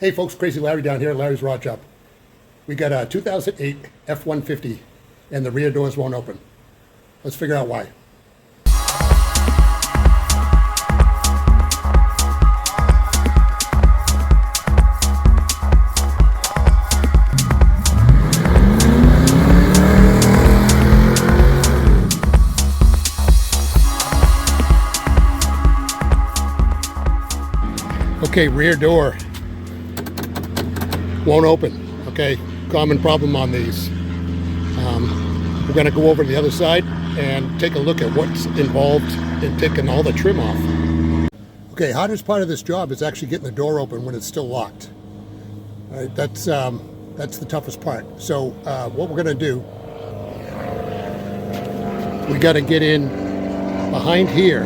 Hey folks, Crazy Larry down here, Larry's Rod Shop. We got a 2008 F-150 and the rear doors won't open. Let's figure out why. Okay, rear door won't open. Okay, common problem on these. We're going to go over to the other side and take a look at what's involved in taking all the trim off. Okay, hardest part of this job is actually getting the door open when it's still locked. All right, that's the toughest part. So what we're going to do, we got to get in behind here.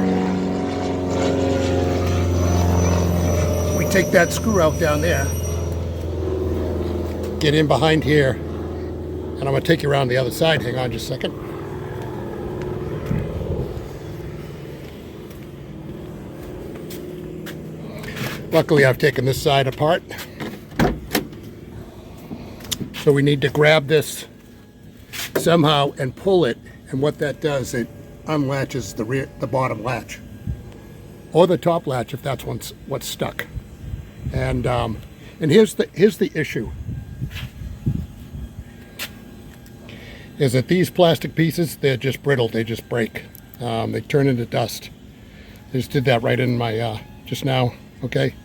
We take that screw out down there. Get in behind here, and I'm going to take you around the other side. Hang on just a second. Luckily, I've taken this side apart. So we need to grab this somehow and pull it, and what that does, it unlatches the bottom latch, or the top latch if that's what's stuck. And here's the issue. Is that these plastic pieces, they're just brittle, they just break. They turn into dust. I just did that right in my, just now, okay?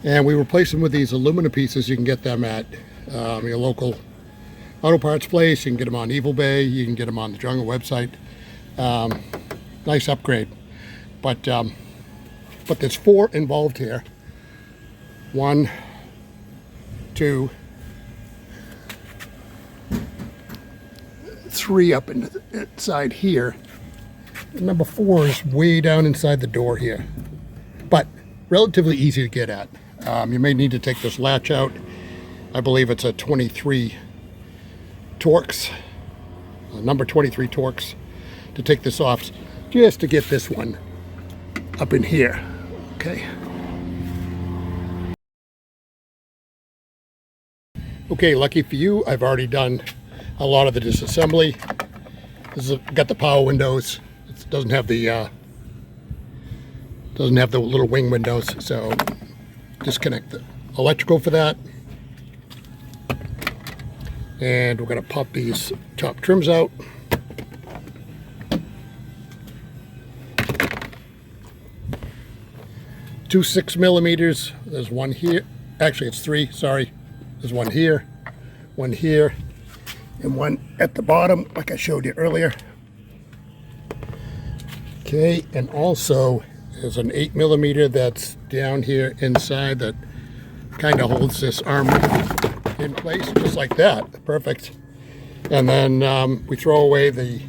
And we replace them with these aluminum pieces. You can get them at your local auto parts place. You can get them on Evil Bay. You can get them on the Jungle website. Nice upgrade. But there's 4 involved here. 1, 2, 3 up in the side here. And number 4 is way down inside the door here, but relatively easy to get at. You may need to take this latch out. I believe it's a 23 Torx, number 23 Torx, to take this off, just to get this one up in here. Okay. Okay, lucky for you, I've already done a lot of the disassembly. This is got the power windows. It doesn't have the little wing windows, so disconnect the electrical for that. And we're going to pop these top trims out. Two 6mm. There's one here. Actually, it's 3. Sorry. There's one here, and one at the bottom, like I showed you earlier. Okay, and also there's an 8mm that's down here inside that kind of holds this arm in place, just like that. Perfect. And then we throw away the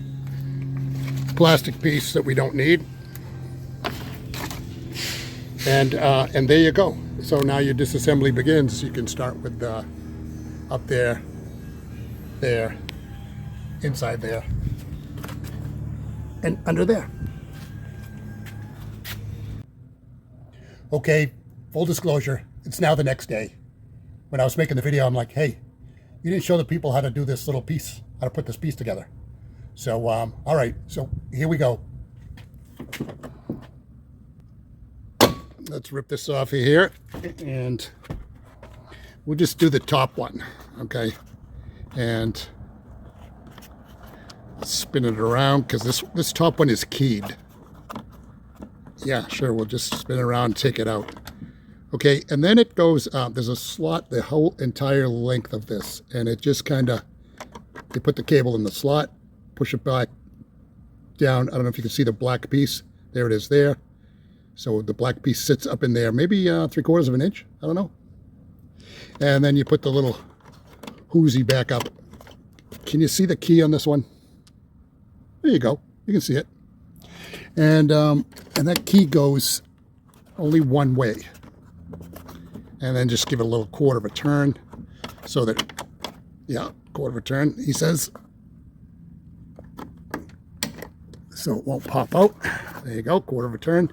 plastic piece that we don't need. And there you go. So now your disassembly begins. You can start with up there, there, inside there, and under there. Okay, full disclosure, it's now the next day. When I was making the video, I'm like, hey, you didn't show the people how to do this little piece, how to put this piece together. So, all right, so here we go. Let's rip this off of here, and we'll just do the top one, okay? And spin it around, because this top one is keyed. Yeah, sure, we'll just spin it around and take it out. Okay, and then it goes, there's a slot the whole entire length of this, and it just kind of, you put the cable in the slot, push it back down. I don't know if you can see the black piece. There it is there. So the black piece sits up in there, maybe 3/4 of an inch, I don't know. And then you put the little hoosie back up. Can you see the key on this one? There you go, you can see it. And that key goes only one way. And then just give it a little 1/4 of a turn, so that, yeah, 1/4 of a turn, he says. So it won't pop out. There you go, 1/4 of a turn.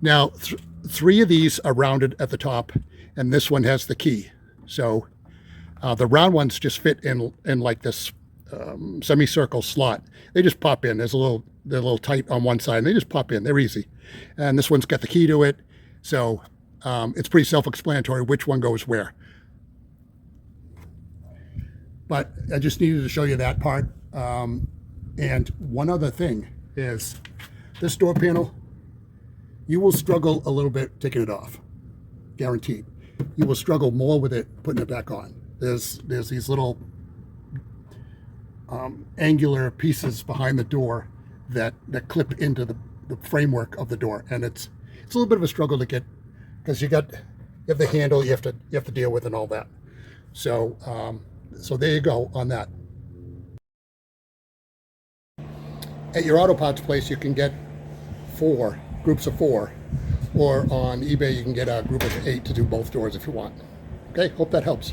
Now, 3 of these are rounded at the top, and this one has the key. So the round ones just fit in like this semicircle slot. They just pop in. They're a little tight on one side, and they just pop in. They're easy. And this one's got the key to it, so it's pretty self-explanatory which one goes where. But I just needed to show you that part. And one other thing is this door panel, you will struggle a little bit taking it off, guaranteed. You will struggle more with it putting it back on. There's these little angular pieces behind the door that clip into the framework of the door, and it's a little bit of a struggle to get, because you have the handle you have to deal with and all that. So so there you go on that. At your auto parts place, you can get 4 groups of 4, or on eBay you can get a group of 8 to do both doors if you want. Okay, hope that helps.